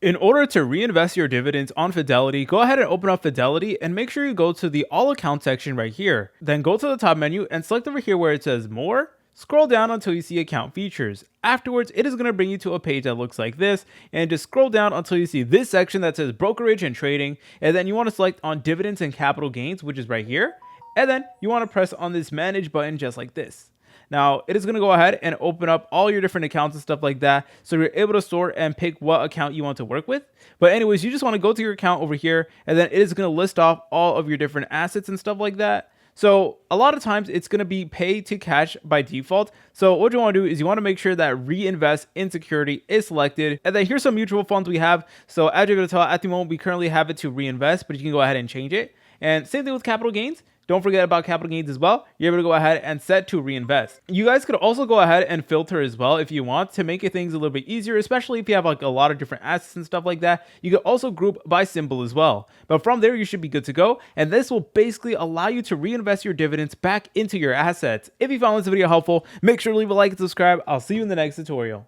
In order to reinvest your dividends on Fidelity, go ahead and open up Fidelity and make sure you go to the All Accounts section right here. Then go to the top menu and select over here where it says More. Scroll down until you see Account Features. Afterwards, it is going to bring you to a page that looks like this, and just scroll down until you see this section that says Brokerage and Trading, and then you want to select on Dividends and Capital Gains, which is right here, and then you want to press on this Manage button just like this. Now, it is going to go ahead and open up all your different accounts and stuff like that. So you're able to sort and pick what account you want to work with. But anyways, you just want to go to your account over here, and then it is going to list off all of your different assets and stuff like that. So a lot of times it's going to be pay to cash by default. So what you want to do is you want to make sure that reinvest in security is selected. And then here's some mutual funds we have. So as you're going to tell, at the moment, we currently have it to reinvest, but you can go ahead and change it. And same thing with capital gains. Don't forget about capital gains as well. You're able to go ahead and set to reinvest. You guys could also go ahead and filter as well if you want to make things a little bit easier, especially if you have like a lot of different assets and stuff like that. You can also group by symbol as well. But from there, you should be good to go. And this will basically allow you to reinvest your dividends back into your assets. If you found this video helpful, make sure to leave a like and subscribe. I'll see you in the next tutorial.